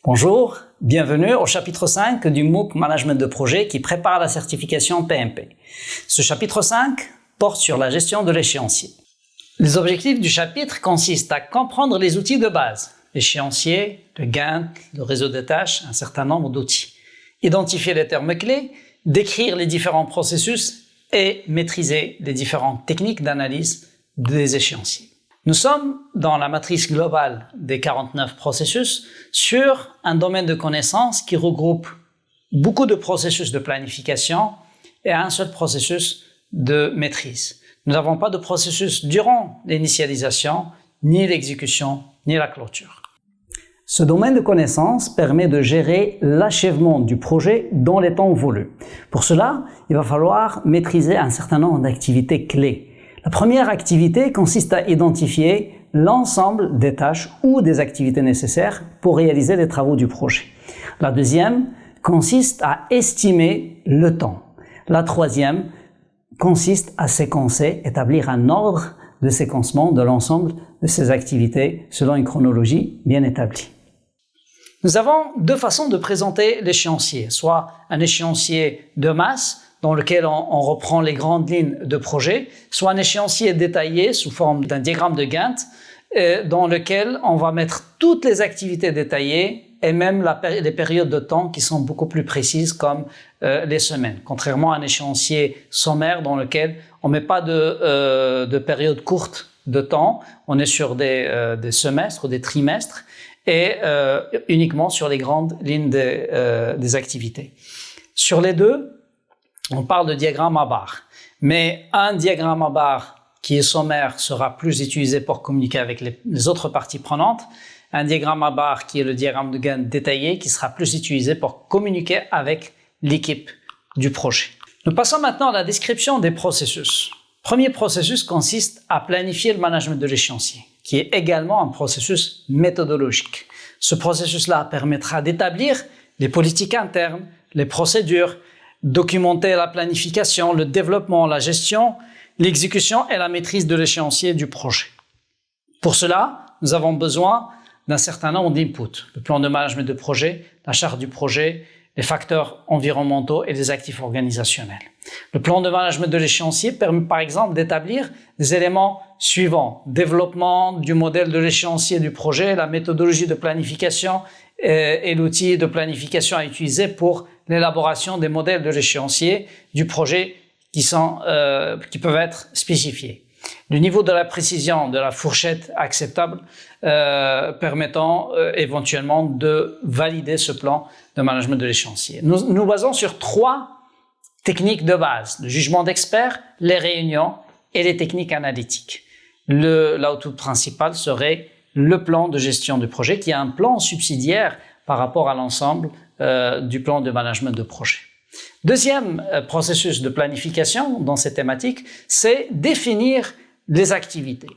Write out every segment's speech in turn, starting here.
Bonjour, bienvenue au chapitre 5 du MOOC Management de projet qui prépare la certification PMP. Ce chapitre 5 porte sur la gestion de l'échéancier. Les objectifs du chapitre consistent à comprendre les outils de base, l'échéancier, le Gantt, le réseau de tâches, un certain nombre d'outils. Identifier les termes clés, décrire les différents processus et maîtriser les différentes techniques d'analyse des échéanciers. Nous sommes dans la matrice globale des 49 processus sur un domaine de connaissances qui regroupe beaucoup de processus de planification et un seul processus de maîtrise. Nous n'avons pas de processus durant l'initialisation, ni l'exécution, ni la clôture. Ce domaine de connaissances permet de gérer l'achèvement du projet dans les temps voulus. Pour cela, il va falloir maîtriser un certain nombre d'activités clés. La première activité consiste à identifier l'ensemble des tâches ou des activités nécessaires pour réaliser les travaux du projet. La deuxième consiste à estimer le temps. La troisième consiste à séquencer, établir un ordre de séquencement de l'ensemble de ces activités selon une chronologie bien établie. Nous avons deux façons de présenter l'échéancier, soit un échéancier de masse, dans lequel on reprend les grandes lignes de projet, soit un échéancier détaillé sous forme d'un diagramme de Gantt, dans lequel on va mettre toutes les activités détaillées et même les périodes de temps qui sont beaucoup plus précises comme les semaines. Contrairement à un échéancier sommaire dans lequel on ne met pas de période courte de temps, on est sur des semestres ou des trimestres et uniquement sur les grandes lignes des activités. Sur les deux, on parle de diagramme à barres, mais un diagramme à barres qui est sommaire sera plus utilisé pour communiquer avec les autres parties prenantes. Un diagramme à barres qui est le diagramme de Gantt détaillé qui sera plus utilisé pour communiquer avec l'équipe du projet. Nous passons maintenant à la description des processus. Le premier processus consiste à planifier le management de l'échéancier, qui est également un processus méthodologique. Ce processus-là permettra d'établir les politiques internes, les procédures, documenter la planification, le développement, la gestion, l'exécution et la maîtrise de l'échéancier du projet. Pour cela, nous avons besoin d'un certain nombre d'inputs. Le plan de management de projet, la charte du projet, les facteurs environnementaux et les actifs organisationnels. Le plan de management de l'échéancier permet par exemple d'établir des éléments suivants. Développement du modèle de l'échéancier du projet, la méthodologie de planification et l'outil de planification à utiliser pour l'élaboration des modèles de l'échéancier du projet qui peuvent être spécifiés. Le niveau de la précision de la fourchette acceptable permettant éventuellement de valider ce plan de management de l'échéancier. Nous basons sur trois techniques de base, le jugement d'expert, les réunions et les techniques analytiques. L'output principal serait le plan de gestion du projet qui est un plan subsidiaire par rapport à l'ensemble du plan de management de projet. Deuxième processus de planification dans ces thématiques, c'est définir les activités.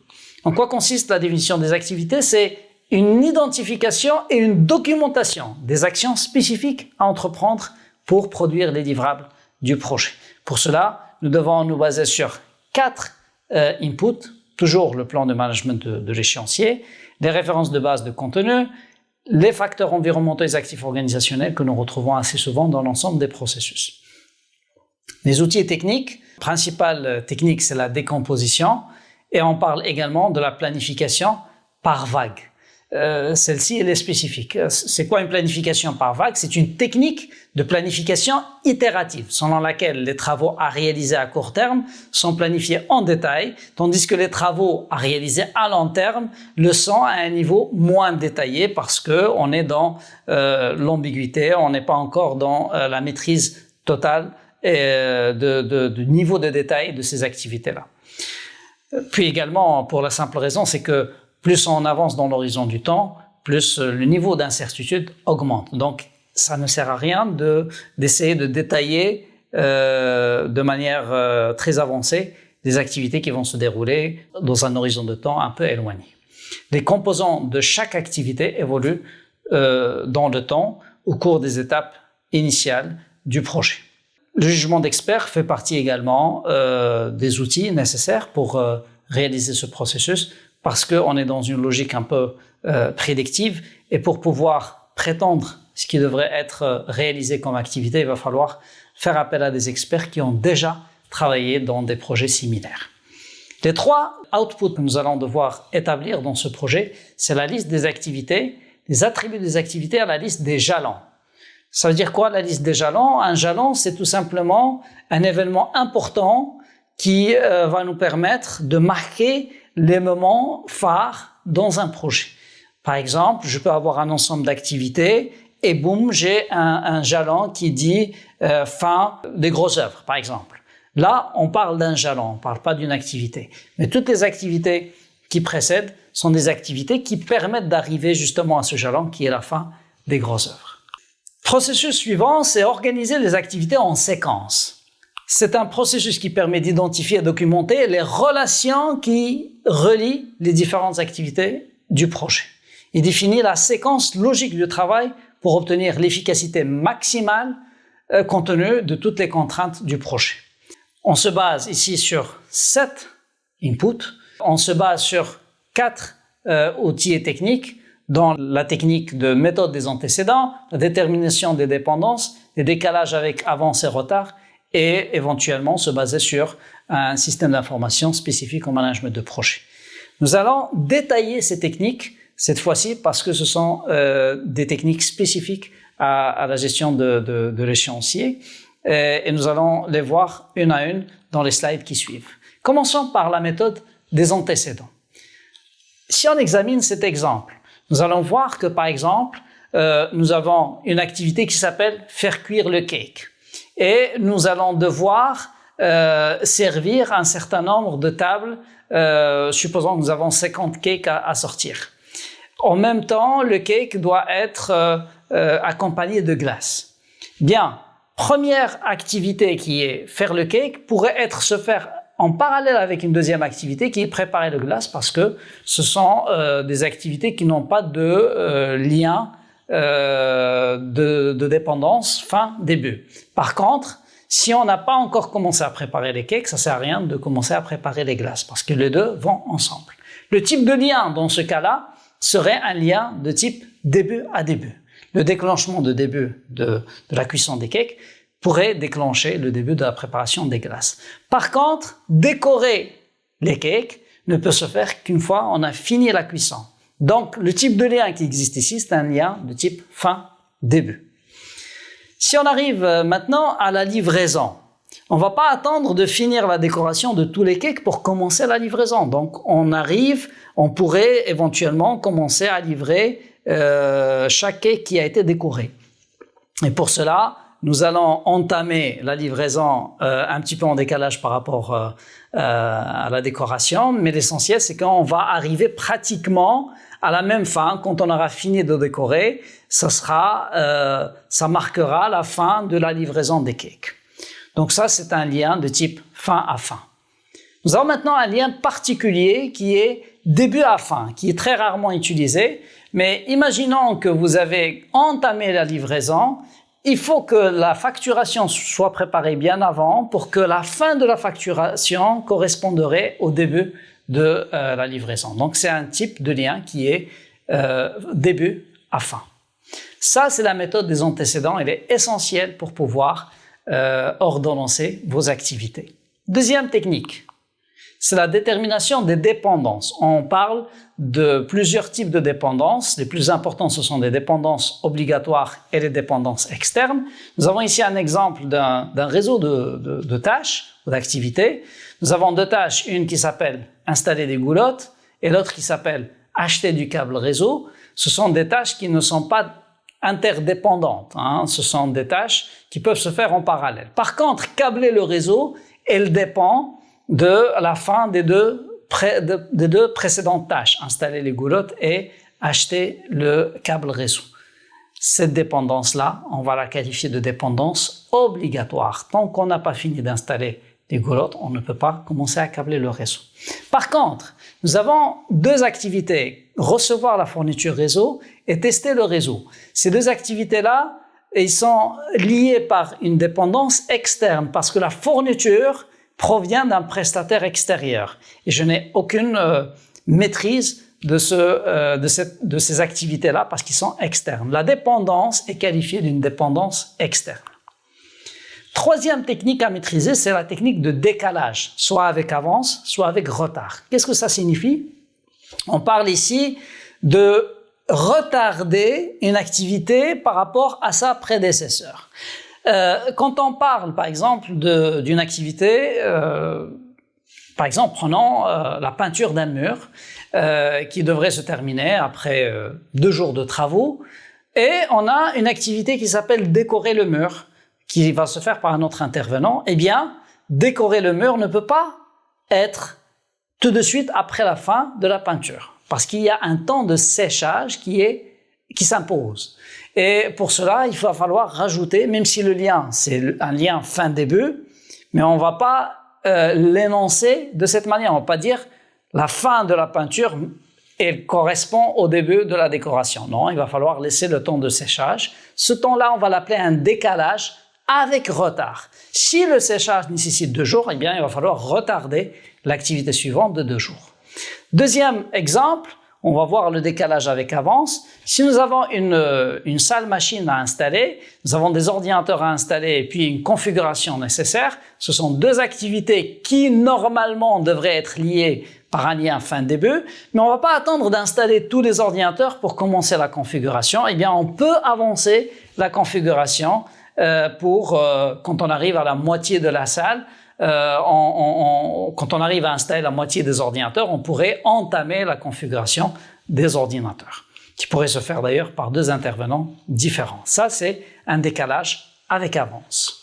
En quoi consiste la définition des activités? C'est une identification et une documentation des actions spécifiques à entreprendre pour produire les livrables du projet. Pour cela, nous devons nous baser sur 4 inputs, toujours le plan de management de l'échéancier, les références de base de contenu, les facteurs environnementaux et les actifs organisationnels que nous retrouvons assez souvent dans l'ensemble des processus. Les outils techniques, principale technique, c'est la décomposition et on parle également de la planification par vague. Celle-ci, elle est spécifique. C'est quoi une planification par vague? C'est une technique de planification itérative, selon laquelle les travaux à réaliser à court terme sont planifiés en détail, tandis que les travaux à réaliser à long terme le sont à un niveau moins détaillé parce qu'on est dans l'ambiguïté, on n'est pas encore dans la maîtrise totale du niveau de détail de ces activités-là. Puis également, pour la simple raison, c'est que plus on avance dans l'horizon du temps, plus le niveau d'incertitude augmente. Donc, ça ne sert à rien d'essayer de détailler de manière très avancée des activités qui vont se dérouler dans un horizon de temps un peu éloigné. Les composants de chaque activité évoluent dans le temps au cours des étapes initiales du projet. Le jugement d'expert fait partie également des outils nécessaires pour réaliser ce processus parce qu'on est dans une logique un peu prédictive et pour pouvoir prétendre ce qui devrait être réalisé comme activité, il va falloir faire appel à des experts qui ont déjà travaillé dans des projets similaires. Les 3 outputs que nous allons devoir établir dans ce projet, c'est la liste des activités, les attributs des activités à la liste des jalons. Ça veut dire quoi la liste des jalons? Un jalon, c'est tout simplement un événement important qui va nous permettre de marquer les moments phares dans un projet. Par exemple, je peux avoir un ensemble d'activités et boum, j'ai un jalon qui dit fin des grosses œuvres, par exemple. Là, on parle d'un jalon, on ne parle pas d'une activité. Mais toutes les activités qui précèdent sont des activités qui permettent d'arriver justement à ce jalon qui est la fin des grosses œuvres. Processus suivant, c'est organiser les activités en séquence. C'est un processus qui permet d'identifier et documenter les relations qui relient les différentes activités du projet. Il définit la séquence logique du travail pour obtenir l'efficacité maximale compte tenu de toutes les contraintes du projet. On se base ici sur 7 inputs, on se base sur 4 outils et techniques, dans la technique de méthode des antécédents, la détermination des dépendances, les décalages avec avance et retard, et éventuellement se baser sur un système d'information spécifique au management de projet. Nous allons détailler ces techniques cette fois-ci parce que ce sont des techniques spécifiques à la gestion de l'échéancier et nous allons les voir une à une dans les slides qui suivent. Commençons par la méthode des antécédents. Si on examine cet exemple, nous allons voir que par exemple, nous avons une activité qui s'appelle faire cuire le cake et nous allons devoir servir un certain nombre de tables, supposons que nous avons 50 cakes à sortir. En même temps, le cake doit être accompagné de glace. Bien, première activité qui est faire le cake pourrait se faire en parallèle avec une deuxième activité qui est préparer le glace parce que ce sont des activités qui n'ont pas de lien de dépendance fin-début. Par contre, si on n'a pas encore commencé à préparer les cakes, ça ne sert à rien de commencer à préparer les glaces parce que les deux vont ensemble. Le type de lien dans ce cas-là serait un lien de type début à début. Le déclenchement de début de la cuisson des cakes pourrait déclencher le début de la préparation des glaces. Par contre, décorer les cakes ne peut se faire qu'une fois on a fini la cuisson. Donc, le type de lien qui existe ici, c'est un lien de type fin-début. Si on arrive maintenant à la livraison, on ne va pas attendre de finir la décoration de tous les cakes pour commencer la livraison. Donc, on pourrait éventuellement commencer à livrer chaque cake qui a été décoré. Et pour cela, nous allons entamer la livraison un petit peu en décalage par rapport à la décoration, mais l'essentiel, c'est qu'on va arriver pratiquement à la même fin. Quand on aura fini de décorer, ça marquera la fin de la livraison des cakes. Donc ça, c'est un lien de type fin à fin. Nous avons maintenant un lien particulier qui est début à fin, qui est très rarement utilisé, mais imaginons que vous avez entamé la livraison. Il faut que la facturation soit préparée bien avant pour que la fin de la facturation correspondrait au début de la livraison. Donc, c'est un type de lien qui est début à fin. Ça, c'est la méthode des antécédents. Elle est essentielle pour pouvoir ordonnancer vos activités. Deuxième technique, c'est la détermination des dépendances. On parle de plusieurs types de dépendances. Les plus importants, ce sont des dépendances obligatoires et les dépendances externes. Nous avons ici un exemple d'un réseau de tâches ou d'activités. Nous avons 2 tâches, une qui s'appelle installer des goulottes et l'autre qui s'appelle acheter du câble réseau. Ce sont des tâches qui ne sont pas interdépendantes. Ce sont des tâches qui peuvent se faire en parallèle. Par contre, câbler le réseau, elle dépend de la fin des deux précédentes tâches, installer les goulottes et acheter le câble réseau. Cette dépendance-là, on va la qualifier de dépendance obligatoire. Tant qu'on n'a pas fini d'installer les goulottes, on ne peut pas commencer à câbler le réseau. Par contre, nous avons 2 activités, recevoir la fourniture réseau et tester le réseau. Ces 2 activités-là, ils sont liés par une dépendance externe parce que la fourniture provient d'un prestataire extérieur et je n'ai aucune maîtrise de ces activités-là parce qu'ils sont externes. La dépendance est qualifiée d'une dépendance externe. Troisième technique à maîtriser, c'est la technique de décalage, soit avec avance, soit avec retard. Qu'est-ce que ça signifie? On parle ici de retarder une activité par rapport à sa prédécesseur. Quand on parle, par exemple, d'une activité, par exemple, prenons la peinture d'un mur qui devrait se terminer après 2 jours de travaux, et on a une activité qui s'appelle décorer le mur, qui va se faire par un autre intervenant. Eh bien, décorer le mur ne peut pas être tout de suite après la fin de la peinture, parce qu'il y a un temps de séchage qui s'impose. Et pour cela, il va falloir rajouter, même si le lien, c'est un lien fin-début, mais on ne va pas l'énoncer de cette manière. On ne va pas dire la fin de la peinture elle correspond au début de la décoration. Non, il va falloir laisser le temps de séchage. Ce temps-là, on va l'appeler un décalage avec retard. Si le séchage nécessite 2 jours, eh bien, il va falloir retarder l'activité suivante de 2 jours. Deuxième exemple, on va voir le décalage avec avance. Si nous avons une salle machine à installer, nous avons des ordinateurs à installer et puis une configuration nécessaire, ce sont 2 activités qui normalement devraient être liées par un lien fin-début, mais on ne va pas attendre d'installer tous les ordinateurs pour commencer la configuration. Eh bien, on peut avancer la configuration quand on arrive à la moitié de la salle. Quand on arrive à installer la moitié des ordinateurs, on pourrait entamer la configuration des ordinateurs, qui pourrait se faire d'ailleurs par 2 intervenants différents. Ça, c'est un décalage avec avance.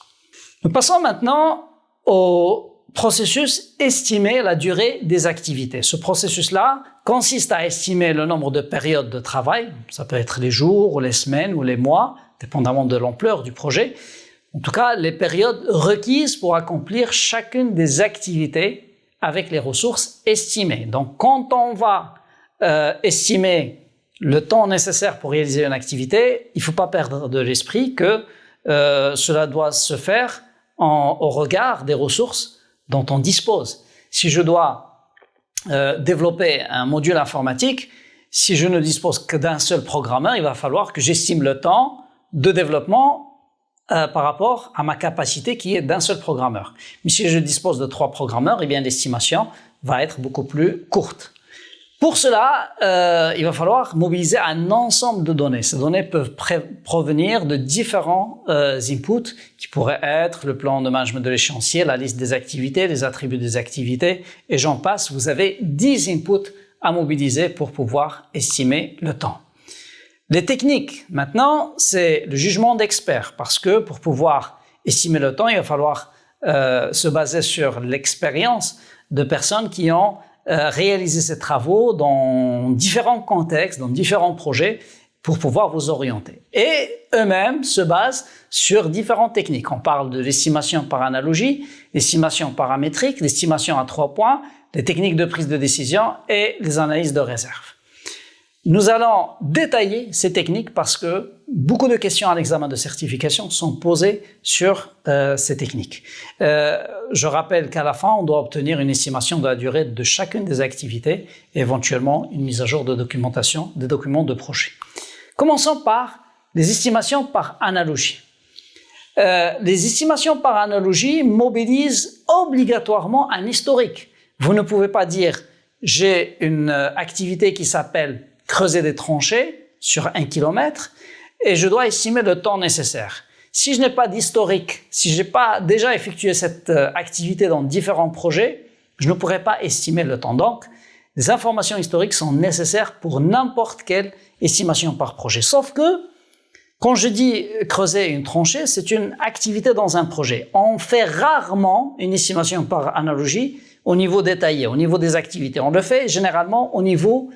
Nous passons maintenant au processus estimer la durée des activités. Ce processus-là consiste à estimer le nombre de périodes de travail. Ça peut être les jours, ou les semaines, ou les mois, dépendamment de l'ampleur du projet. En tout cas, les périodes requises pour accomplir chacune des activités avec les ressources estimées. Donc, quand on va estimer le temps nécessaire pour réaliser une activité, il ne faut pas perdre de l'esprit que cela doit se faire au regard des ressources dont on dispose. Si je dois développer un module informatique, si je ne dispose que d'un seul programmeur, il va falloir que j'estime le temps de développement par rapport à ma capacité qui est d'un seul programmeur. Mais si je dispose de 3 programmeurs, eh bien l'estimation va être beaucoup plus courte. Pour cela, il va falloir mobiliser un ensemble de données. Ces données peuvent provenir de différents inputs qui pourraient être le plan de management de l'échéancier, la liste des activités, les attributs des activités, et j'en passe. Vous avez 10 inputs à mobiliser pour pouvoir estimer le temps. Les techniques, maintenant, c'est le jugement d'expert, parce que pour pouvoir estimer le temps, il va falloir se baser sur l'expérience de personnes qui ont réalisé ces travaux dans différents contextes, dans différents projets, pour pouvoir vous orienter. Et eux-mêmes se basent sur différentes techniques. On parle de l'estimation par analogie, l'estimation paramétrique, l'estimation à 3 points, les techniques de prise de décision et les analyses de réserve. Nous allons détailler ces techniques parce que beaucoup de questions à l'examen de certification sont posées sur ces techniques. Je rappelle qu'à la fin, on doit obtenir une estimation de la durée de chacune des activités et éventuellement une mise à jour de documentation des documents de projet. Commençons par les estimations par analogie. Les estimations par analogie mobilisent obligatoirement un historique. Vous ne pouvez pas dire « j'ai une activité qui s'appelle creuser des tranchées sur 1 kilomètre et je dois estimer le temps nécessaire. Si je n'ai pas d'historique, si je n'ai pas déjà effectué cette activité dans différents projets, je ne pourrai pas estimer le temps. Donc, les informations historiques sont nécessaires pour n'importe quelle estimation par projet. Sauf que, quand je dis creuser une tranchée, c'est une activité dans un projet. On fait rarement une estimation par analogie au niveau détaillé, au niveau des activités. On le fait généralement au niveau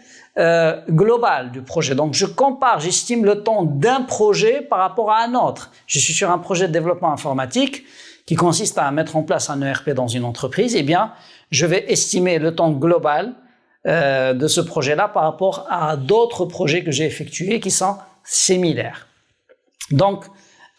global du projet. Donc, je compare, j'estime le temps d'un projet par rapport à un autre. Je suis sur un projet de développement informatique qui consiste à mettre en place un ERP dans une entreprise. Eh bien, je vais estimer le temps global de ce projet-là par rapport à d'autres projets que j'ai effectués qui sont similaires. Donc,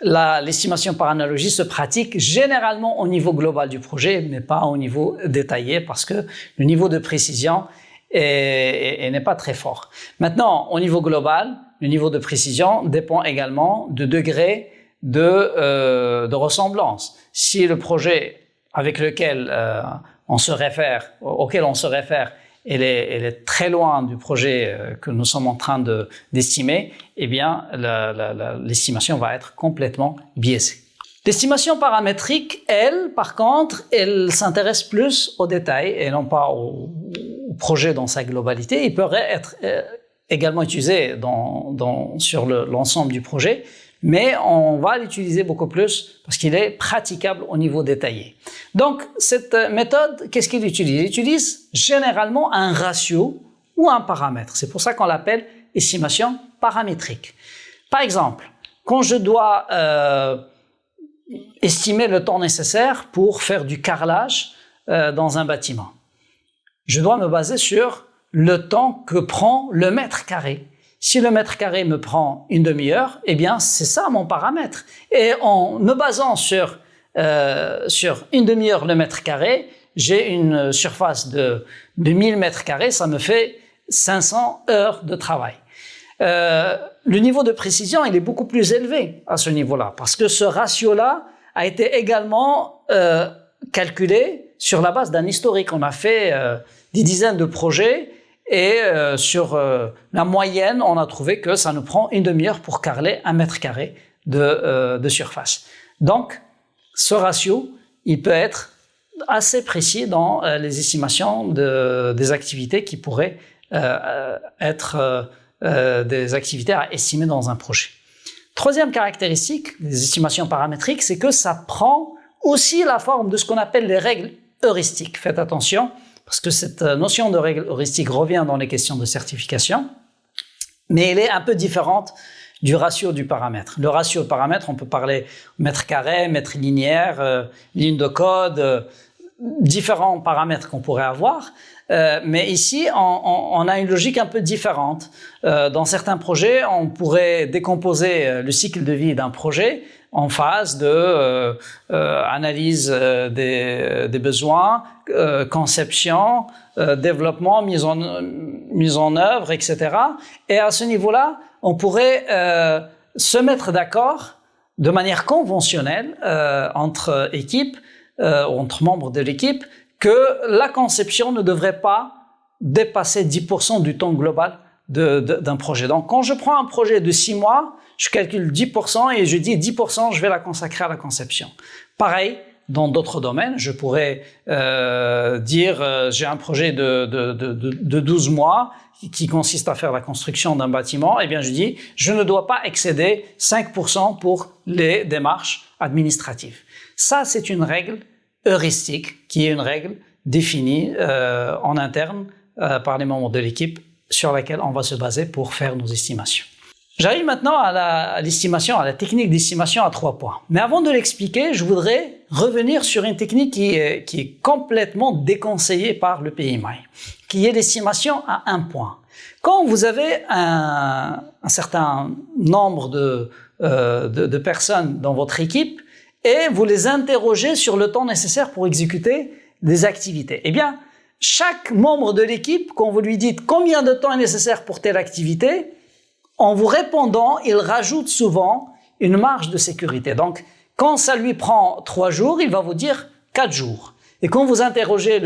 l'estimation par analogie se pratique généralement au niveau global du projet, mais pas au niveau détaillé parce que le niveau de précision et n'est pas très fort. Maintenant, au niveau global, le niveau de précision dépend également du degré de ressemblance. Si le projet avec lequel auquel on se réfère, elle est très loin du projet que nous sommes en train d'estimer, eh bien, l'estimation va être complètement biaisée. L'estimation paramétrique, elle, par contre, elle s'intéresse plus aux détails et non pas au projet dans sa globalité. Il pourrait être également utilisé sur l'ensemble du projet, mais on va l'utiliser beaucoup plus parce qu'il est praticable au niveau détaillé. Donc, cette méthode, qu'est-ce qu'il utilise? Il utilise généralement un ratio ou un paramètre. C'est pour ça qu'on l'appelle estimation paramétrique. Par exemple, quand je dois estimer le temps nécessaire pour faire du carrelage dans un bâtiment, je dois me baser sur le temps que prend le mètre carré. Si le mètre carré me prend une demi-heure, eh bien, c'est ça mon paramètre. Et en me basant sur une demi-heure le mètre carré, j'ai une surface de 1000 mètres carrés, ça me fait 500 heures de travail. Le niveau de précision, il est beaucoup plus élevé à ce niveau-là, parce que ce ratio-là a été également calculé sur la base d'un historique. On a fait des dizaines de projets et sur la moyenne, on a trouvé que ça nous prend une demi-heure pour carreler un mètre carré de surface. Donc, ce ratio, il peut être assez précis dans les estimations des activités qui pourraient être des activités à estimer dans un projet. Troisième caractéristique des estimations paramétriques, c'est que ça prend aussi la forme de ce qu'on appelle les règles heuristiques. Faites attention, parce que cette notion de règle heuristique revient dans les questions de certification, mais elle est un peu différente du ratio du paramètre. Le ratio paramètre, on peut parler mètre carré, mètre linéaire, ligne de code, différents paramètres qu'on pourrait avoir. Mais ici, on a une logique un peu différente. Dans certains projets, on pourrait décomposer le cycle de vie d'un projet en phase de analyse des besoins, conception, développement, mise en œuvre, etc. Et à ce niveau-là, on pourrait se mettre d'accord de manière conventionnelle entre équipes, entre membres de l'équipe, que la conception ne devrait pas dépasser 10% du temps global d'un projet. Donc, quand je prends un projet de 6 mois, je calcule 10% et je dis 10%, je vais la consacrer à la conception. Pareil, dans d'autres domaines, je pourrais dire j'ai un projet de 12 mois qui consiste à faire la construction d'un bâtiment. Eh bien, je dis je ne dois pas excéder 5% pour les démarches administratives. Ça, c'est une règle heuristique, qui est une règle définie en interne par les membres de l'équipe sur laquelle on va se baser pour faire nos estimations. J'arrive maintenant à l'estimation, à la technique d'estimation à 3 points. Mais avant de l'expliquer, je voudrais revenir sur une technique qui est complètement déconseillée par le PMI, qui est l'estimation à 1 point. Quand vous avez un certain nombre de personnes dans votre équipe, et vous les interrogez sur le temps nécessaire pour exécuter des activités. Eh bien, chaque membre de l'équipe, quand vous lui dites combien de temps est nécessaire pour telle activité, en vous répondant, il rajoute souvent une marge de sécurité. Donc, quand ça lui prend 3 jours, il va vous dire 4 jours. Et quand vous interrogez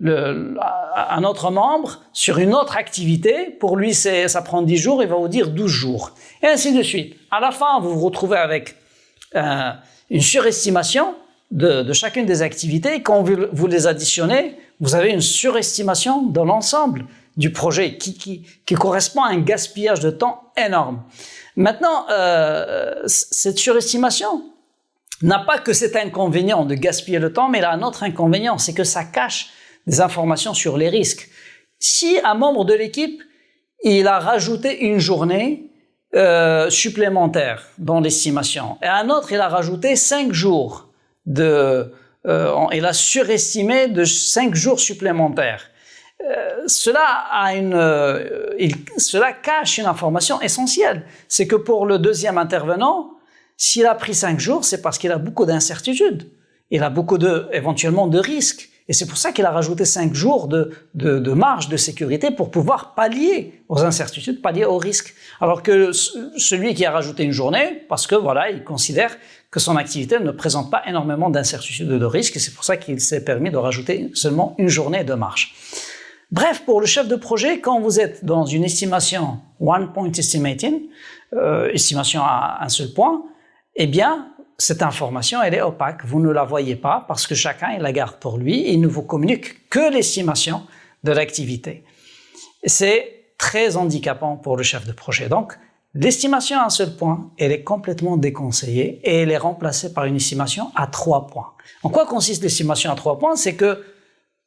un autre membre sur une autre activité, pour lui ça prend 10 jours, il va vous dire 12 jours. Et ainsi de suite. À la fin, vous vous retrouvez avec une surestimation de chacune des activités. Quand vous les additionnez, vous avez une surestimation de l'ensemble du projet qui correspond à un gaspillage de temps énorme. Maintenant, cette surestimation n'a pas que cet inconvénient de gaspiller le temps, mais elle a un autre inconvénient, c'est que ça cache des informations sur les risques. Si un membre de l'équipe, il a rajouté une journée supplémentaire dans l'estimation, et un autre, il a rajouté 5 jours il a surestimé de 5 jours supplémentaires. Cela cache une information essentielle. C'est que pour le deuxième intervenant, s'il a pris 5 jours, c'est parce qu'il a beaucoup d'incertitudes. Il a beaucoup éventuellement de risques. Et c'est pour ça qu'il a rajouté 5 jours de marge de sécurité pour pouvoir pallier aux incertitudes, pallier aux risques. Alors que celui qui a rajouté une journée, parce que voilà, il considère que son activité ne présente pas énormément d'incertitudes et de risques, et c'est pour ça qu'il s'est permis de rajouter seulement une journée de marge. Bref, pour le chef de projet, quand vous êtes dans une estimation one point estimating, estimation à un seul point, eh bien, cette information, elle est opaque. Vous ne la voyez pas parce que chacun, il la garde pour lui et il ne vous communique que l'estimation de l'activité. C'est très handicapant pour le chef de projet. Donc, l'estimation à un seul point, elle est complètement déconseillée et elle est remplacée par une estimation à 3 points. En quoi consiste l'estimation à 3 points? C'est que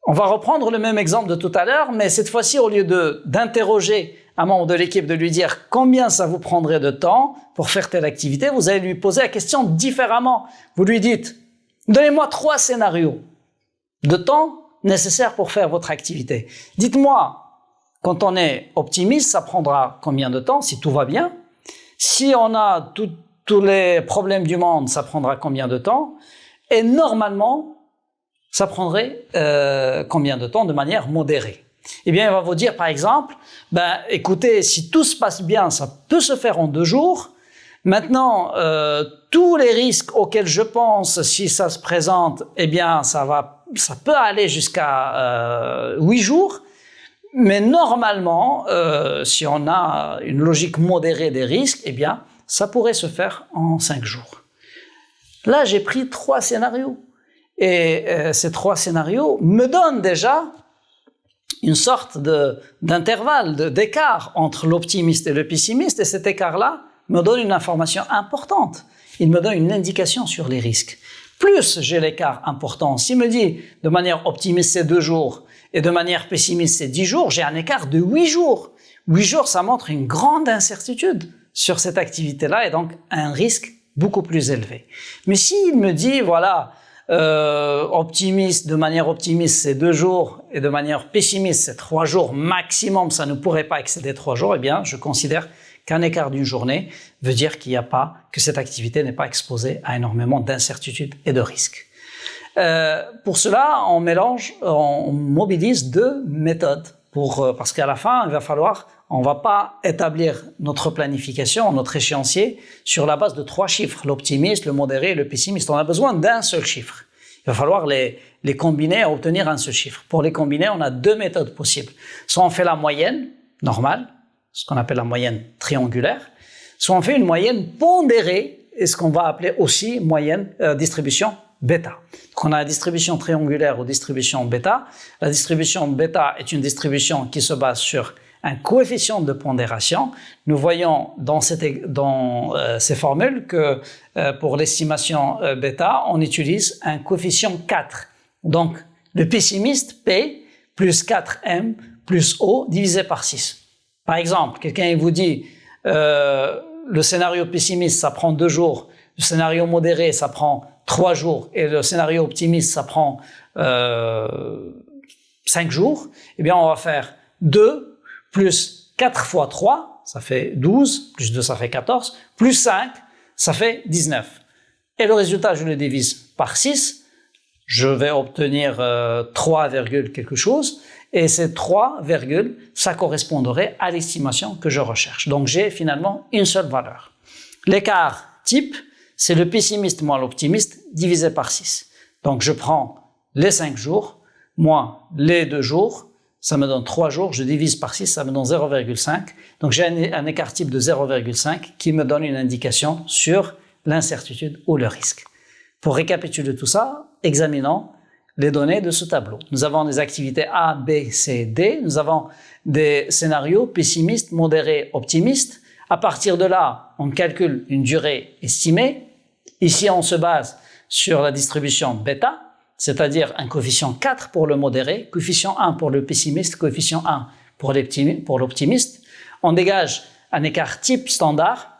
on va reprendre le même exemple de tout à l'heure, mais cette fois-ci, au lieu d'interroger un membre de l'équipe, de lui dire combien ça vous prendrait de temps pour faire telle activité, vous allez lui poser la question différemment. Vous lui dites, donnez-moi 3 scénarios de temps nécessaires pour faire votre activité. Dites-moi, quand on est optimiste, ça prendra combien de temps si tout va bien? Si on a tous les problèmes du monde, ça prendra combien de temps? Et normalement, ça prendrait combien de temps de manière modérée? Eh bien, il va vous dire, par exemple, écoutez, si tout se passe bien, ça peut se faire en 2 jours. Maintenant, tous les risques auxquels je pense, si ça se présente, eh bien, ça peut aller jusqu'à 8 jours. Mais normalement, si on a une logique modérée des risques, eh bien, ça pourrait se faire en 5 jours. Là, j'ai pris 3 scénarios. Et ces 3 scénarios me donnent déjà une sorte d'intervalle, d'écart entre l'optimiste et le pessimiste. Et cet écart-là me donne une information importante. Il me donne une indication sur les risques. Plus j'ai l'écart important, s'il me dit de manière optimiste c'est 2 jours et de manière pessimiste c'est 10 jours, j'ai un écart de 8 jours. 8 jours, ça montre une grande incertitude sur cette activité-là et donc un risque beaucoup plus élevé. Mais s'il me dit, voilà, optimiste, de manière optimiste, c'est 2 jours et de manière pessimiste, c'est 3 jours maximum, ça ne pourrait pas excéder 3 jours, eh bien, je considère qu'un écart d'une journée veut dire que cette activité n'est pas exposée à énormément d'incertitudes et de risques. Pour cela, on mobilise 2 méthodes parce qu'à la fin, on va pas établir notre planification, notre échéancier sur la base de 3 chiffres, l'optimiste, le modéré et le pessimiste. On a besoin d'un seul chiffre. Il va falloir les combiner et obtenir un seul chiffre. Pour les combiner, on a 2 méthodes possibles. Soit on fait la moyenne normale, ce qu'on appelle la moyenne triangulaire, soit on fait une moyenne pondérée, et ce qu'on va appeler aussi distribution bêta. Donc on a la distribution triangulaire ou distribution bêta. La distribution bêta est une distribution qui se base sur un coefficient de pondération. Nous voyons dans ces formules que pour l'estimation bêta, on utilise un coefficient 4. Donc le pessimiste, P, plus 4M plus O divisé par 6. Par exemple, quelqu'un vous dit le scénario pessimiste, ça prend 2 jours, le scénario modéré, ça prend 3 jours, et le scénario optimiste, ça prend 5 jours, eh bien, on va faire 2 plus 4 fois 3, ça fait 12, plus 2, ça fait 14, plus 5, ça fait 19. Et le résultat, je le divise par 6, je vais obtenir 3, quelque chose, et ces 3, ça correspondrait à l'estimation que je recherche. Donc, j'ai finalement une seule valeur. L'écart type, c'est le pessimiste moins l'optimiste divisé par 6. Donc, je prends les 5 jours, moins les 2 jours, ça me donne 3 jours, je divise par 6, ça me donne 0,5. Donc, j'ai un écart type de 0,5 qui me donne une indication sur l'incertitude ou le risque. Pour récapituler tout ça, examinons les données de ce tableau. Nous avons des activités A, B, C, D. Nous avons des scénarios pessimistes, modérés, optimistes. À partir de là, on calcule une durée estimée. Ici, on se base sur la distribution bêta, c'est-à-dire un coefficient 4 pour le modéré, coefficient 1 pour le pessimiste, coefficient 1 pour l'optimiste. On dégage un écart type standard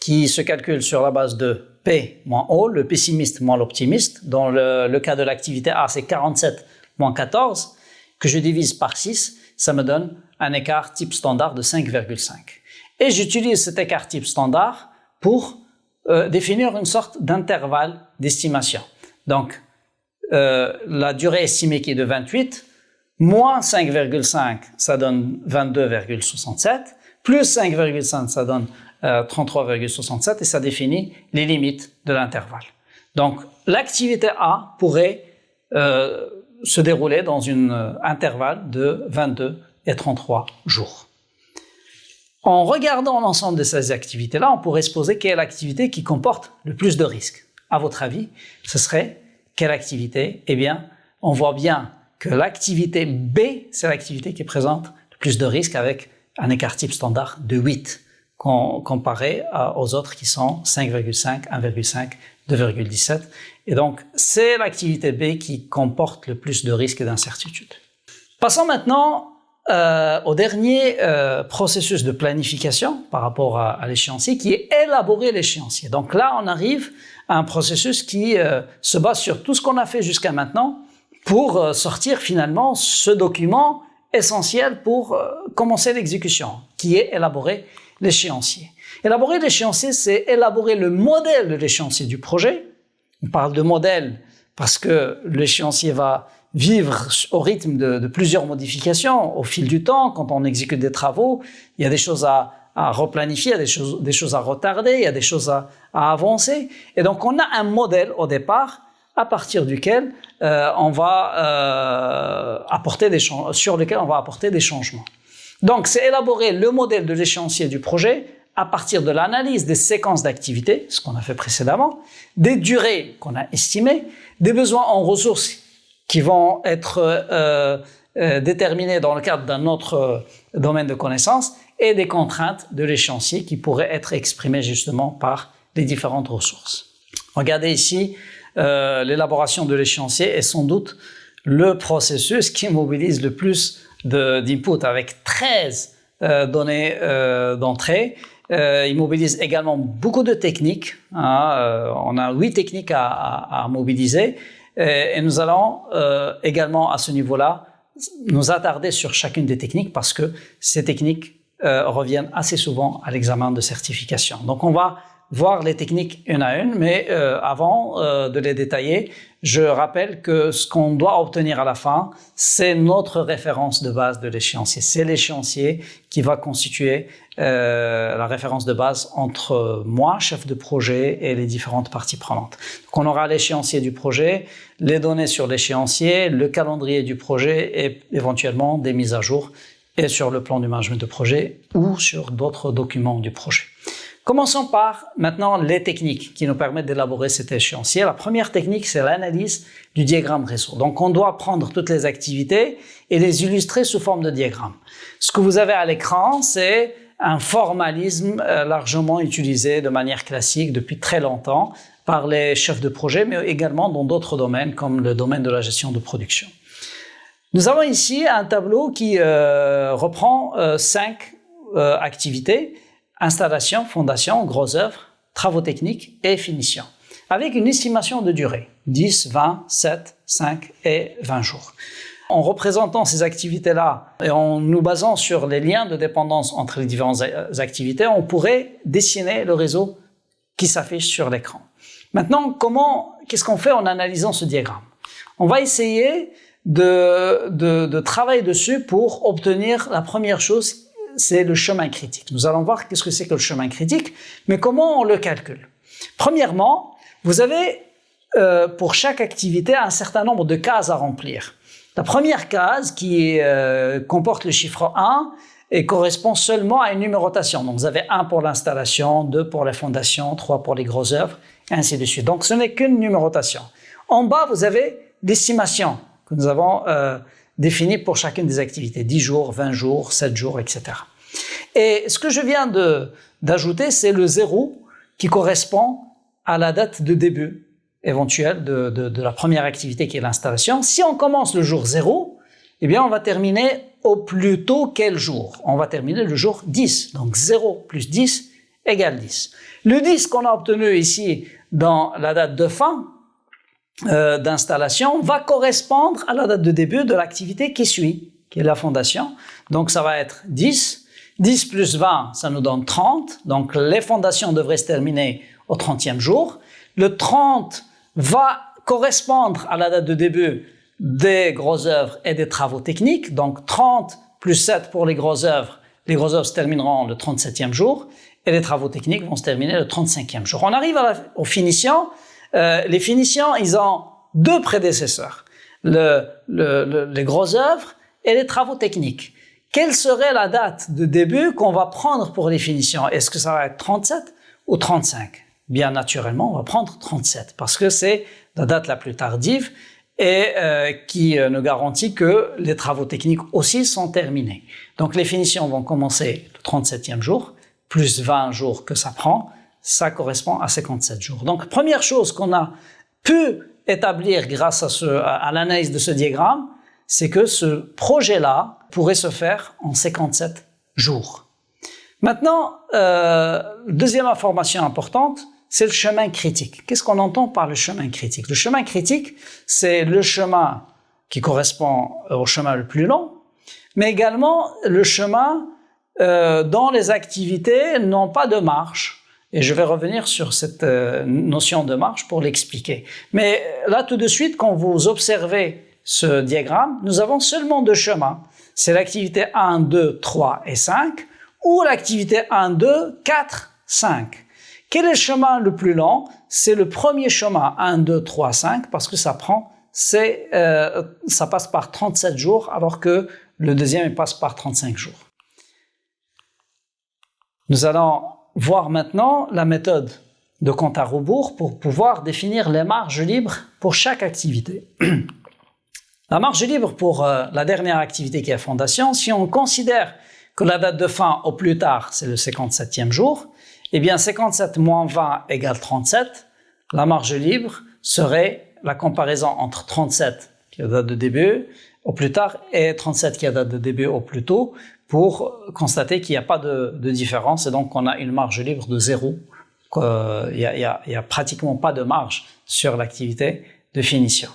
qui se calcule sur la base de P moins O, le pessimiste moins l'optimiste. Dans le cas de l'activité A, c'est 47 moins 14, que je divise par 6, ça me donne un écart type standard de 5,5. Et j'utilise cet écart type standard pour définir une sorte d'intervalle d'estimation. Donc, la durée estimée qui est de 28, moins 5,5, ça donne 22,67, plus 5,5, ça donne 33,67 et ça définit les limites de l'intervalle. Donc, l'activité A pourrait se dérouler dans un intervalle de 22 et 33 jours. En regardant l'ensemble de ces activités-là, on pourrait se poser quelle activité qui comporte le plus de risques. À votre avis, ce serait quelle activité? Eh bien, on voit bien que l'activité B, c'est l'activité qui présente le plus de risques avec un écart type standard de 8, comparé aux autres qui sont 5,5, 1,5, 2,17. Et donc, c'est l'activité B qui comporte le plus de risques et d'incertitudes. Passons maintenant au dernier processus de planification par rapport à l'échéancier, qui est élaborer l'échéancier. Donc là, on arrive à un processus qui se base sur tout ce qu'on a fait jusqu'à maintenant pour sortir finalement ce document essentiel pour commencer l'exécution, qui est élaborer l'échéancier. Élaborer l'échéancier, c'est élaborer le modèle de l'échéancier du projet. On parle de modèle parce que l'échéancier va vivre au rythme de plusieurs modifications au fil du temps. Quand on exécute des travaux, il y a des choses à replanifier, il y a des choses à retarder, il y a des choses à avancer. Et donc, on a un modèle au départ à partir duquel on va apporter sur lequel on va apporter des changements. Donc, c'est élaborer le modèle de l'échéancier du projet à partir de l'analyse des séquences d'activités, ce qu'on a fait précédemment, des durées qu'on a estimées, des besoins en ressources qui vont être déterminés dans le cadre d'un autre domaine de connaissances et des contraintes de l'échéancier qui pourraient être exprimées justement par les différentes ressources. Regardez ici, l'élaboration de l'échéancier est sans doute le processus qui mobilise le plus d'input avec 13 données d'entrée. Il mobilise également beaucoup de techniques. On a 8 techniques à mobiliser. Et nous allons également à ce niveau-là nous attarder sur chacune des techniques parce que ces techniques reviennent assez souvent à l'examen de certification. Donc on va voir les techniques une à une, mais avant de les détailler, je rappelle que ce qu'on doit obtenir à la fin, c'est notre référence de base de l'échéancier. C'est l'échéancier qui va constituer la référence de base entre moi, chef de projet, et les différentes parties prenantes. Donc on aura l'échéancier du projet, les données sur l'échéancier, le calendrier du projet et éventuellement des mises à jour et sur le plan du management de projet ou sur d'autres documents du projet. Commençons par maintenant les techniques qui nous permettent d'élaborer cet échéancier. La première technique, c'est l'analyse du diagramme réseau. Donc, on doit prendre toutes les activités et les illustrer sous forme de diagramme. Ce que vous avez à l'écran, c'est un formalisme largement utilisé de manière classique depuis très longtemps par les chefs de projet, mais également dans d'autres domaines comme le domaine de la gestion de production. Nous avons ici un tableau qui reprend 5 activités: installation, fondation, gros œuvre, travaux techniques et finition, avec une estimation de durée, 10, 20, 7, 5 et 20 jours. En représentant ces activités-là et en nous basant sur les liens de dépendance entre les différentes activités, on pourrait dessiner le réseau qui s'affiche sur l'écran. Maintenant, qu'est-ce qu'on fait en analysant ce diagramme? On va essayer de travailler dessus pour obtenir la première chose, c'est le chemin critique. Nous allons voir qu'est-ce que c'est que le chemin critique, mais comment on le calcule. Premièrement, vous avez pour chaque activité un certain nombre de cases à remplir. La première case qui comporte le chiffre 1 et correspond seulement à une numérotation. Donc vous avez 1 pour l'installation, 2 pour la fondation, 3 pour les grosses œuvres, et ainsi de suite. Donc ce n'est qu'une numérotation. En bas, vous avez l'estimation que nous avons définie pour chacune des activités, 10 jours, 20 jours, 7 jours, etc. Et ce que je viens d'ajouter, c'est le 0 qui correspond à la date de début éventuelle de la première activité qui est l'installation. Si on commence le jour 0, eh bien on va terminer au plus tôt quel jour? On va terminer le jour 10. Donc 0 plus 10 égale 10. Le 10 qu'on a obtenu ici dans la date de fin d'installation va correspondre à la date de début de l'activité qui suit, qui est la fondation. Donc ça va être 10. 10 plus 20, ça nous donne 30. Donc les fondations devraient se terminer au 30e jour. Le 30 va correspondre à la date de début des grosses œuvres et des travaux techniques. Donc 30 plus 7 pour les grosses œuvres se termineront le 37e jour et les travaux techniques vont se terminer le 35e jour. On arrive aux finitions. Les finitions, ils ont deux prédécesseurs, les grosses œuvres et les travaux techniques. Quelle serait la date de début qu'on va prendre pour les finitions? Est-ce que ça va être 37 ou 35? Bien naturellement, on va prendre 37 parce que c'est la date la plus tardive et qui nous garantit que les travaux techniques aussi sont terminés. Donc les finitions vont commencer le 37e jour, plus 20 jours que ça prend, ça correspond à 57 jours. Donc première chose qu'on a pu établir grâce à l'analyse de ce diagramme, c'est que ce projet-là pourrait se faire en 57 jours. Maintenant, deuxième information importante, c'est le chemin critique. Qu'est-ce qu'on entend par le chemin critique? Le chemin critique, c'est le chemin qui correspond au chemin le plus long, mais également le chemin dont les activités n'ont pas de marge. Et je vais revenir sur cette notion de marge pour l'expliquer. Mais là, tout de suite, quand vous observez ce diagramme, nous avons seulement deux chemins. C'est l'activité 1, 2, 3 et 5 ou l'activité 1, 2, 4, 5. Quel est le chemin le plus long? C'est le premier chemin 1, 2, 3, 5 parce que ça passe par 37 jours alors que le deuxième il passe par 35 jours. Nous allons voir maintenant la méthode de compte à rebours pour pouvoir définir les marges libres pour chaque activité. La marge libre pour la dernière activité qui est fondation, si on considère que la date de fin au plus tard, c'est le 57e jour, eh bien 57 moins 20 égale 37. La marge libre serait la comparaison entre 37 qui est la date de début au plus tard et 37 qui est la date de début au plus tôt pour constater qu'il n'y a pas de différence et donc on a une marge libre de 0. Il y a pratiquement pas de marge sur l'activité de finition.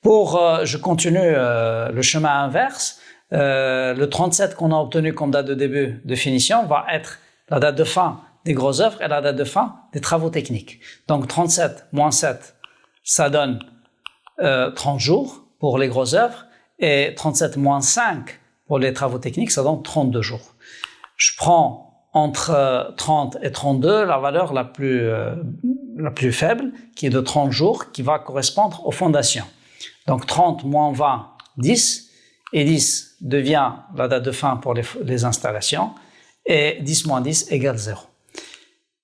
Je continue le chemin inverse. Le 37 qu'on a obtenu comme date de début de finition va être la date de fin des grosses œuvres et la date de fin des travaux techniques. Donc 37 moins 7, ça donne 30 jours pour les grosses œuvres et 37 moins 5 pour les travaux techniques, ça donne 32 jours. Je prends entre 30 et 32 la valeur la plus faible qui est de 30 jours qui va correspondre aux fondations. Donc 30 moins 20, 10 et 10 devient la date de fin pour les installations et 10 moins 10 égale 0.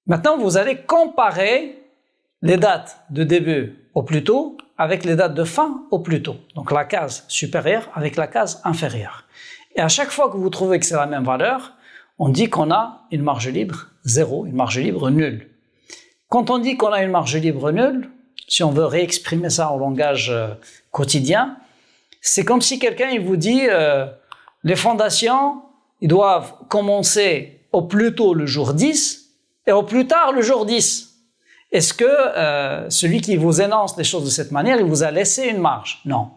Maintenant, vous allez comparer les dates de début au plus tôt avec les dates de fin au plus tôt. Donc la case supérieure avec la case inférieure. Et à chaque fois que vous trouvez que c'est la même valeur, on dit qu'on a une marge libre 0, une marge libre nulle. Quand on dit qu'on a une marge libre nulle, si on veut réexprimer ça en langage quotidien, c'est comme si quelqu'un il vous dit les fondations ils doivent commencer au plus tôt le jour 10 et au plus tard le jour 10. Est-ce que celui qui vous énonce les choses de cette manière, il vous a laissé une marge? Non.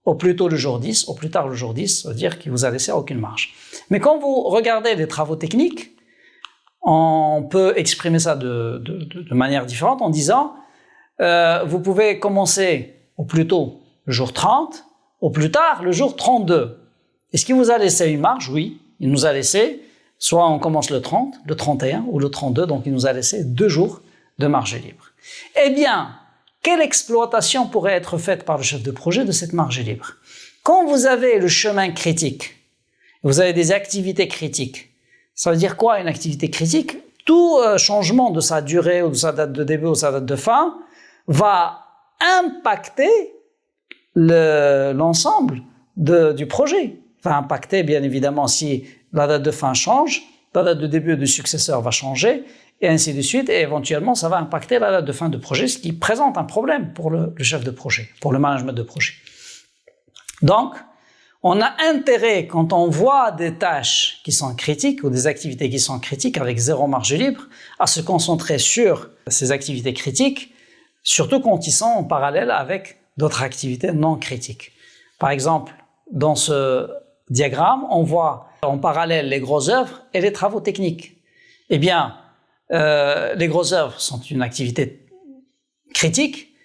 Au plus tôt le jour 10, au plus tard le jour 10, ça veut dire qu'il vous a laissé aucune marge. Mais quand vous regardez les travaux techniques, on peut exprimer ça de manière différente en disant vous pouvez commencer au plus tôt le jour 30, au plus tard le jour 32. Est-ce qu'il vous a laissé une marge? Oui, il nous a laissé, soit on commence le 30, le 31 ou le 32, donc il nous a laissé 2 jours de marge libre. Eh bien, quelle exploitation pourrait être faite par le chef de projet de cette marge libre? Quand vous avez le chemin critique, vous avez des activités critiques, ça veut dire quoi une activité critique? Tout changement de sa durée ou de sa date de début ou de sa date de fin va impacter l'ensemble du projet. Va impacter bien évidemment si la date de fin change, la date de début du successeur va changer, et ainsi de suite, et éventuellement ça va impacter la date de fin de projet, ce qui présente un problème pour le chef de projet, pour le management de projet. Donc, on a intérêt, quand on voit des tâches qui sont critiques ou des activités qui sont critiques avec 0 marge libre, à se concentrer sur ces activités critiques, surtout quand ils sont en parallèle avec d'autres activités non critiques. Par exemple, dans ce diagramme, on voit en parallèle les grosses œuvres et les travaux techniques. Eh bien, les grosses œuvres sont une activité critique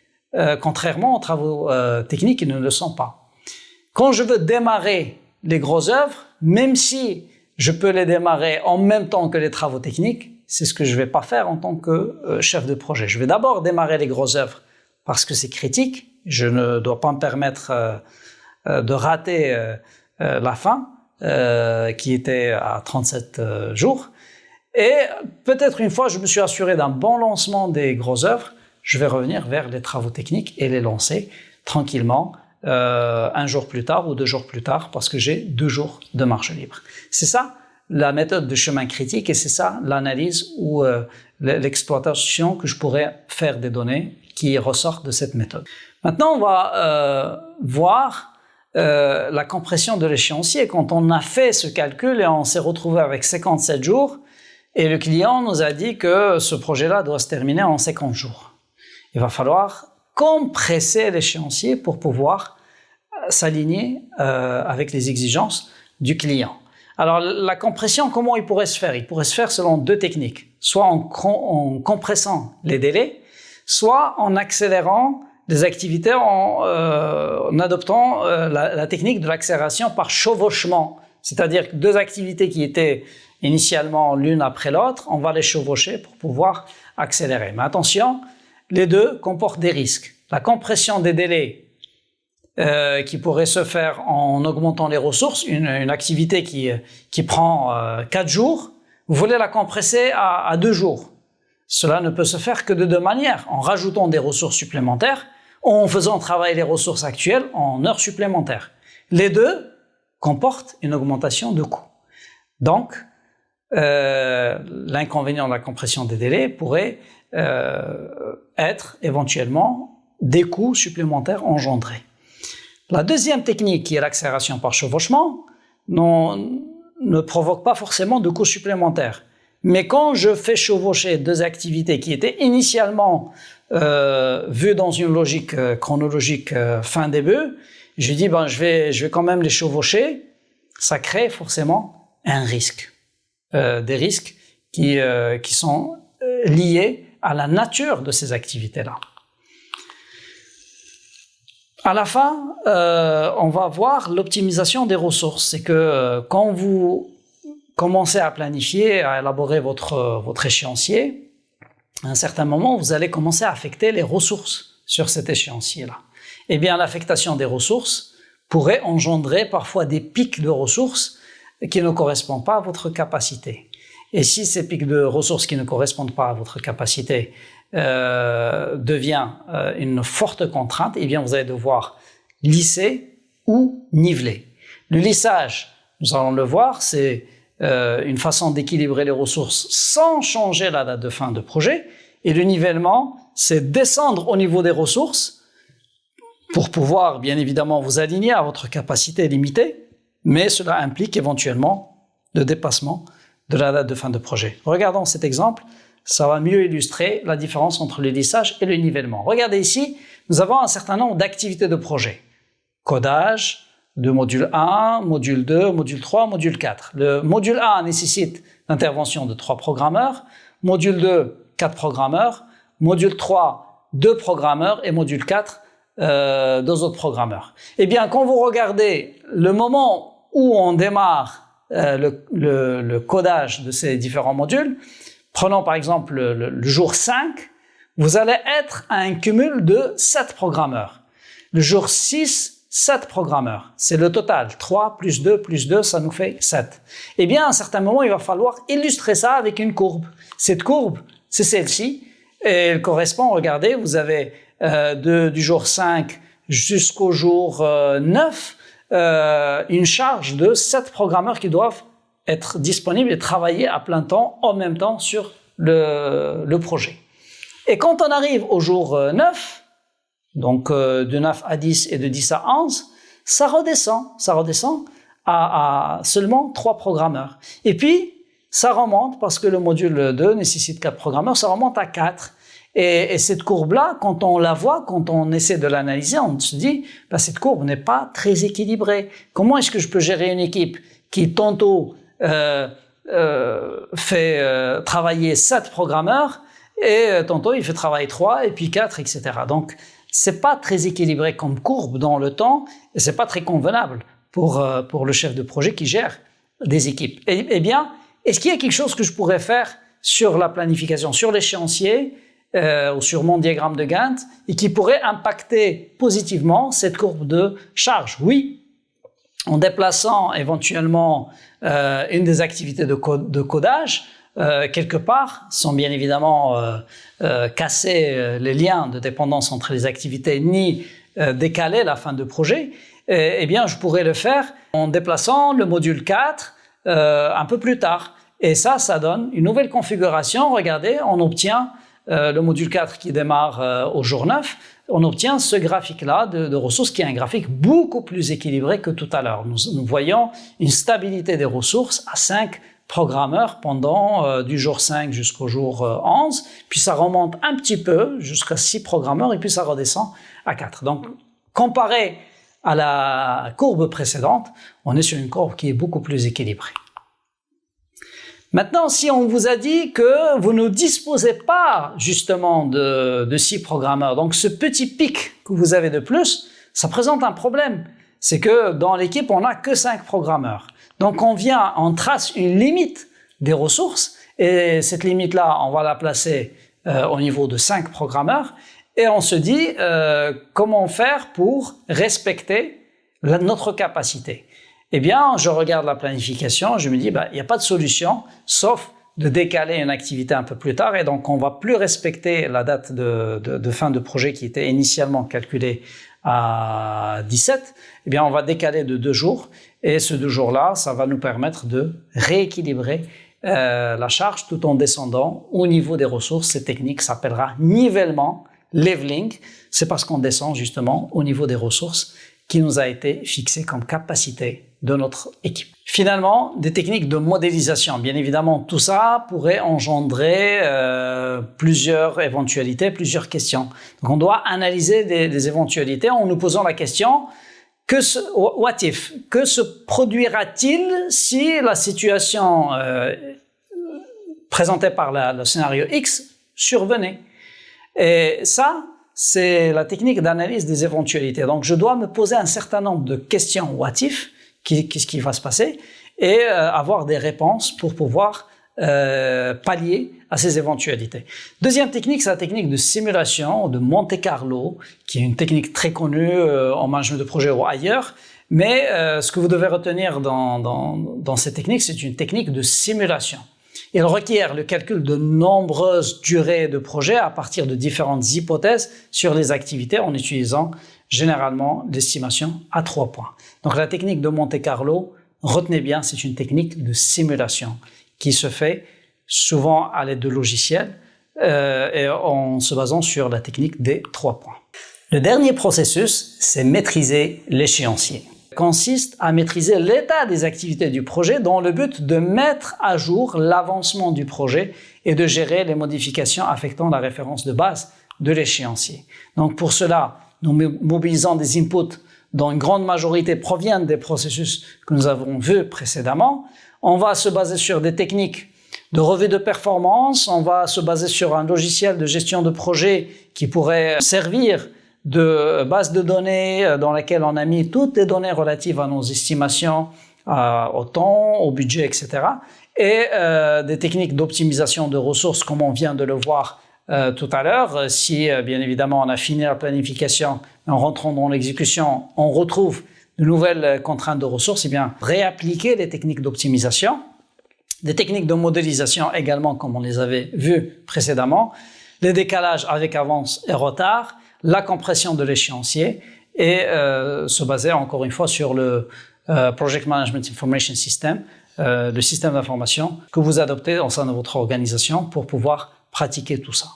contrairement aux travaux techniques qui ne le sont pas. Quand je veux démarrer les grosses œuvres, même si je peux les démarrer en même temps que les travaux techniques, c'est ce que je ne vais pas faire en tant que chef de projet. Je vais d'abord démarrer les grosses œuvres parce que c'est critique. Je ne dois pas me permettre de rater la fin, qui était à 37 jours. Et peut-être une fois je me suis assuré d'un bon lancement des grosses œuvres, je vais revenir vers les travaux techniques et les lancer tranquillement un jour plus tard ou 2 jours plus tard parce que j'ai 2 jours de marge libre. C'est ça la méthode de chemin critique et c'est ça l'analyse ou l'exploitation que je pourrais faire des données qui ressortent de cette méthode. Maintenant, on va voir la compression de l'échéancier. Quand on a fait ce calcul et on s'est retrouvé avec 57 jours et le client nous a dit que ce projet-là doit se terminer en 50 jours. Il va falloir compresser l'échéancier pour pouvoir s'aligner avec les exigences du client. Alors la compression, comment il pourrait se faire? Il pourrait se faire selon 2 techniques, soit en compressant les délais, soit en accélérant les activités en adoptant la technique de l'accélération par chevauchement. C'est-à-dire que 2 activités qui étaient initialement l'une après l'autre, on va les chevaucher pour pouvoir accélérer. Mais attention, les 2 comportent des risques. La compression des délais qui pourrait se faire en augmentant les ressources, une activité qui prend 4 jours, vous voulez la compresser à 2 jours. Cela ne peut se faire que de 2 manières, en rajoutant des ressources supplémentaires ou en faisant travailler les ressources actuelles en heures supplémentaires. Les 2 comportent une augmentation de coûts. Donc, l'inconvénient de la compression des délais pourrait être éventuellement des coûts supplémentaires engendrés. La deuxième technique, qui est l'accélération par chevauchement, ne provoque pas forcément de coûts supplémentaires. Mais quand je fais chevaucher 2 activités qui étaient initialement vues dans une logique chronologique fin-début, je dis je vais quand même les chevaucher, ça crée forcément un risque. Des risques qui sont liés à la nature de ces activités-là. À la fin, on va voir l'optimisation des ressources. C'est que quand vous commencez à planifier, à élaborer votre échéancier, à un certain moment, vous allez commencer à affecter les ressources sur cet échéancier-là. Eh bien, l'affectation des ressources pourrait engendrer parfois des pics de ressources qui ne correspondent pas à votre capacité. Et si ces pics de ressources qui ne correspondent pas à votre capacité devient une forte contrainte, eh bien vous allez devoir lisser ou niveler. Le lissage, nous allons le voir, c'est une façon d'équilibrer les ressources sans changer la date de fin de projet. Et le nivellement, c'est descendre au niveau des ressources pour pouvoir, bien évidemment, vous aligner à votre capacité limitée, mais cela implique éventuellement le dépassement de la date de fin de projet. Regardons cet exemple. Ça va mieux illustrer la différence entre le lissage et le nivellement. Regardez ici, nous avons un certain nombre d'activités de projet. Codage de module 1, module 2, module 3, module 4. Le module 1 nécessite l'intervention de 3 programmeurs, module 2, 4 programmeurs, module 3, 2 programmeurs et module 4, 2 autres programmeurs. Eh bien, quand vous regardez le moment où on démarre le codage de ces différents modules, prenons par exemple le jour 5, vous allez être à un cumul de 7 programmeurs. Le jour 6, 7 programmeurs. C'est le total. 3 plus 2, ça nous fait 7. Eh bien, à un certain moment, il va falloir illustrer ça avec une courbe. Cette courbe, c'est celle-ci. Et elle correspond, regardez, vous avez du jour 5 jusqu'au jour 9, une charge de 7 programmeurs qui doivent être disponibles et travailler à plein temps en même temps sur le projet. Et quand on arrive au jour 9, donc de 9 à 10 et de 10 à 11, ça redescend à seulement 3 programmeurs. Et puis, ça remonte, parce que le module 2 nécessite 4 programmeurs, ça remonte à 4. Et cette courbe-là, quand on la voit, quand on essaie de l'analyser, on se dit, cette courbe n'est pas très équilibrée. Comment est-ce que je peux gérer une équipe qui tantôt fait travailler 7 programmeurs et tantôt il fait travailler 3 et puis 4, etc. Donc, c'est pas très équilibré comme courbe dans le temps et c'est pas très convenable pour le chef de projet qui gère des équipes. Eh bien, est-ce qu'il y a quelque chose que je pourrais faire sur la planification, sur l'échéancier ou sur mon diagramme de Gantt et qui pourrait impacter positivement cette courbe de charge? Oui, en déplaçant éventuellement une des activités de codage quelque part, sans bien évidemment casser les liens de dépendance entre les activités ni décaler la fin de projet, eh bien je pourrais le faire en déplaçant le module 4 un peu plus tard. Et ça donne une nouvelle configuration. Regardez, on obtient le module 4 qui démarre au jour 9, on obtient ce graphique-là de ressources qui est un graphique beaucoup plus équilibré que tout à l'heure. Nous voyons une stabilité des ressources à 5 programmeurs pendant du jour 5 jusqu'au jour 11, puis ça remonte un petit peu jusqu'à 6 programmeurs et puis ça redescend à 4. Donc, comparé à la courbe précédente, on est sur une courbe qui est beaucoup plus équilibrée. Maintenant, si on vous a dit que vous ne disposez pas justement de 6 programmeurs, donc ce petit pic que vous avez de plus, ça présente un problème. C'est que dans l'équipe, on n'a que 5 programmeurs. Donc on trace une limite des ressources et cette limite-là, on va la placer au niveau de 5 programmeurs et on se dit comment faire pour respecter notre capacité. Eh bien, je regarde la planification, je me dis, il n'y a pas de solution, sauf de décaler une activité un peu plus tard, et donc on va plus respecter la date de fin de projet qui était initialement calculée à 17, eh bien, on va décaler de 2 jours, et ce 2 jours-là, ça va nous permettre de rééquilibrer la charge tout en descendant au niveau des ressources. Cette technique s'appellera nivellement, leveling, c'est parce qu'on descend justement au niveau des ressources qui nous a été fixé comme capacité de notre équipe. Finalement, des techniques de modélisation. Bien évidemment, tout ça pourrait engendrer plusieurs éventualités, plusieurs questions. Donc, on doit analyser des éventualités en nous posant la question what if? Que se produira-t-il si la situation présentée par le scénario X survenait? Et ça, c'est la technique d'analyse des éventualités. Donc, je dois me poser un certain nombre de questions what if, qu'est-ce qui va se passer, et avoir des réponses pour pouvoir pallier à ces éventualités. Deuxième technique, c'est la technique de simulation, de Monte Carlo, qui est une technique très connue en management de projet ou ailleurs, mais ce que vous devez retenir dans cette technique, c'est une technique de simulation. Il requiert le calcul de nombreuses durées de projet à partir de différentes hypothèses sur les activités en utilisant généralement l'estimation à 3 points. Donc la technique de Monte Carlo, retenez bien, c'est une technique de simulation qui se fait souvent à l'aide de logiciels et en se basant sur la technique des 3 points. Le dernier processus, c'est maîtriser l'échéancier. Consiste à maîtriser l'état des activités du projet dans le but de mettre à jour l'avancement du projet et de gérer les modifications affectant la référence de base de l'échéancier. Donc pour cela, nous mobilisons des inputs dont une grande majorité proviennent des processus que nous avons vus précédemment. On va se baser sur des techniques de revue de performance, on va se baser sur un logiciel de gestion de projet qui pourrait servir de base de données dans laquelle on a mis toutes les données relatives à nos estimations, au temps, au budget, etc. Et des techniques d'optimisation de ressources comme on vient de le voir tout à l'heure. Si bien évidemment on a fini la planification, en rentrant dans l'exécution, on retrouve de nouvelles contraintes de ressources, et bien réappliquer les techniques d'optimisation, des techniques de modélisation également comme on les avait vues précédemment, les décalages avec avance et retard, la compression de l'échéancier et se baser encore une fois sur le Project Management Information System, le système d'information que vous adoptez au sein de votre organisation pour pouvoir pratiquer tout ça.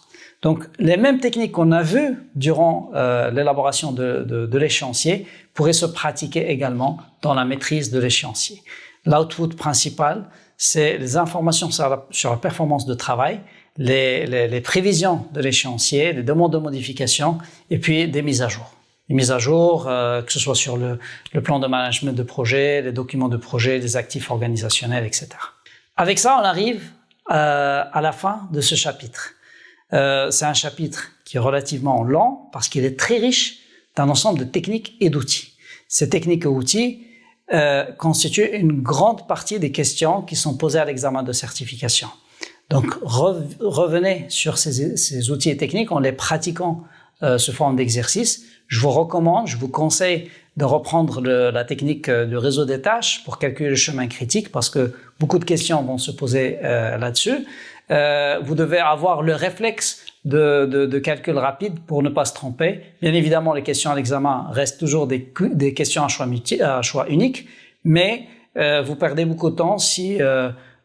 Donc, les mêmes techniques qu'on a vues durant l'élaboration de l'échéancier pourraient se pratiquer également dans la maîtrise de l'échéancier. L'output principal, c'est les informations sur la performance de travail, les prévisions de l'échéancier, les demandes de modification et puis des mises à jour. Les mises à jour, que ce soit sur le plan de management de projet, les documents de projet, les actifs organisationnels, etc. Avec ça, on arrive à la fin de ce chapitre. C'est un chapitre qui est relativement lent parce qu'il est très riche d'un ensemble de techniques et d'outils. Ces techniques et outils constituent une grande partie des questions qui sont posées à l'examen de certification. Donc, revenez sur ces outils et techniques en les pratiquant sous forme d'exercice. Je vous recommande, je vous conseille de reprendre la technique du réseau des tâches pour calculer le chemin critique parce que beaucoup de questions vont se poser là-dessus. Vous devez avoir le réflexe de calcul rapide pour ne pas se tromper. Bien évidemment, les questions à l'examen restent toujours des questions à choix unique, mais vous perdez beaucoup de temps si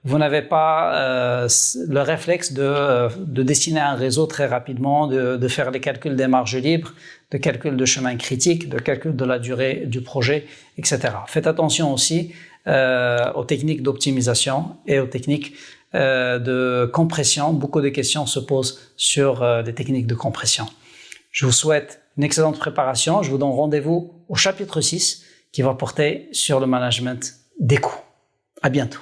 vous n'avez pas le réflexe de dessiner un réseau très rapidement, de faire les calculs des marges libres, de calcul de chemin critique, de calcul de la durée du projet, etc. Faites attention aussi aux techniques d'optimisation et aux techniques de compression. Beaucoup de questions se posent sur les techniques de compression. Je vous souhaite une excellente préparation. Je vous donne rendez-vous au chapitre 6 qui va porter sur le management des coûts. À bientôt.